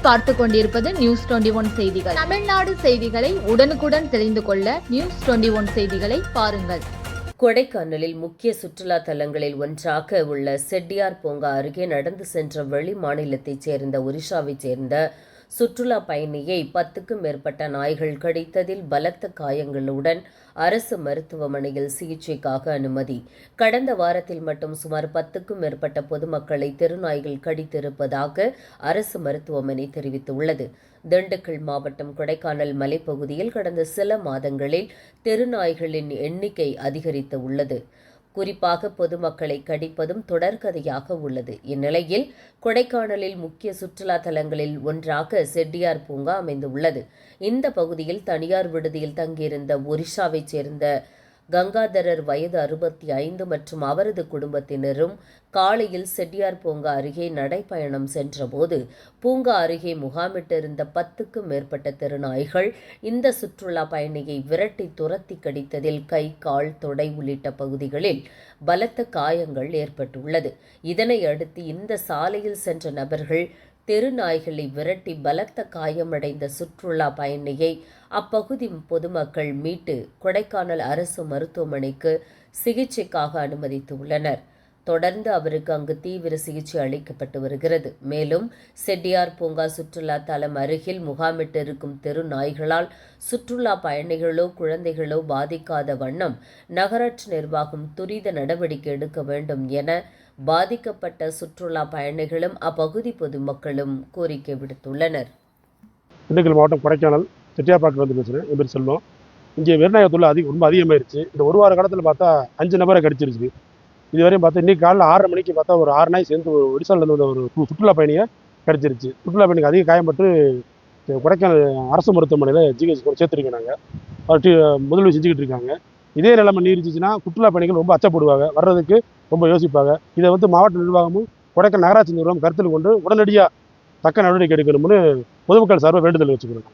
நீங்கள் பார்த்து கொண்டிருப்பது நியூஸ் 21 செய்திகள். தமிழ்நாடு செய்திகளை உடனுக்குடன் தெரிந்து கொள்ள நியூஸ் 21 செய்திகளை பாருங்கள். கொடைக்கானலில் முக்கிய சுற்றுலா தலங்களில் ஒன்றாக உள்ள செட்டியார் பூங்கா அருகே நடந்து சென்ற வெளி மாநிலத்தைச் சேர்ந்த ஒரிஷாவைச் சேர்ந்த சுற்றுலா பயணியை 10க்கும் மேற்பட்ட நாய்கள் கடித்ததில் பலத்த காயங்களுடன் அரசு மருத்துவமனையில் சிகிச்சைக்காக அனுமதி. கடந்த வாரத்தில் மட்டும் சுமார் 10க்கும் மேற்பட்ட பொதுமக்களை தெருநாய்கள் கடித்திருப்பதாக அரசு மருத்துவமனை தெரிவித்துள்ளது. திண்டுக்கல் மாவட்டம் கொடைக்கானல் மலைப்பகுதியில் கடந்த சில மாதங்களில் தெருநாய்களின் எண்ணிக்கை அதிகரித்து உள்ளது. குறிப்பாக பொதுமக்களை கடிப்பதும் தொடர்கதையாக உள்ளது. இந்நிலையில் கொடைக்கானலில் முக்கிய சுற்றுலா தலங்களில் ஒன்றாக செட்டியார் பூங்கா அமைந்துள்ளது. இந்த பகுதியில் தனியார் விடுதியில் தங்கியிருந்த ஒரிஷாவைச் சேர்ந்த கங்காதரர் வயது 65 மற்றும் அவரது குடும்பத்தினரும் காலையில் செட்டியார் பூங்கா அருகே நடைப்பயணம் சென்றபோது பூங்கா அருகே முகாமிட்டிருந்த 10க்கும் மேற்பட்ட தெருநாய்கள் இந்த சுற்றுலா பயணியை விரட்டி துரத்தி கடித்ததில் கை, கால், தொடை உள்ளிட்ட பகுதிகளில் பலத்த காயங்கள் ஏற்பட்டுள்ளது. இதனை அடுத்து இந்த சாலையில் சென்ற நபர்கள் தெருநாய்களை விரட்டி பலத்த காயமடைந்த சுற்றுலா பயணியை அப்பகுதி பொதுமக்கள் மீட்டு கொடைக்கானல் அரசு மருத்துவமனைக்கு சிகிச்சைக்காக அனுமதித்துள்ளனர். தொடர்ந்து அவருக்கு அங்கு தீவிர சிகிச்சை அளிக்கப்பட்டு வருகிறது. மேலும் செட்டியார் பூங்கா சுற்றுலா தலம் அருகில் முகாமிட்டிருக்கும் தெரு நாய்களால் சுற்றுலா பயணிகளோ குழந்தைகளோ பாதிக்காத வண்ணம் நகராட்சி நிர்வாகம் துரித நடவடிக்கை எடுக்க வேண்டும் என பாதிக்கப்பட்ட சுற்றுலா பயணிகளும் அப்பகுதி பொதுமக்களும் கோரிக்கை விடுத்துள்ளனர். திண்டுக்கல் மாவட்டம் கொடைக்கானல் செட்டியார்பாக்கம் வந்து பேசுகிறேன். என் பேர் செல்வம். இங்கே வெறிநாய் தொல்லை ரொம்ப அதிகமாகிருச்சு. இந்த ஒரு வார காலத்தில் பார்த்தா 5 நபரை கடிச்சிருச்சு. இதுவரையும் பார்த்தா இன்றைக்கி காலையில் 6:30 மணிக்கு பார்த்தா ஒரு 6 நாய் சேர்ந்து ஒடிசாலேருந்து வந்த ஒரு சுற்றுலா பயணியை கடிச்சிருச்சு. சுற்றுலா பயணிக்கு அதிக காயப்பட்டு கொடைக்கானல் அரசு மருத்துவமனையில் ஜிஹெச் சேர்த்துருக்கோம். நாங்கள் அவர் முதலுதவி செஞ்சுக்கிட்டு இருக்காங்க. இதே நிலைமை நீடிச்சிச்சுன்னா சுற்றுலா பயணிகள் ரொம்ப அச்சப்படுவாங்க, வர்றதுக்கு ரொம்ப யோசிப்பாங்க. இதை வந்து மாவட்ட நிர்வாகமும் கொடைக்கானல் நகராட்சி நிர்வாகம் கருத்தில் கொண்டு உடனடியாக தக்க நடவடிக்கை எடுக்கணும்னு பொதுமக்கள் சார்பாக வேண்டுதல் வச்சுக்கிறோம்.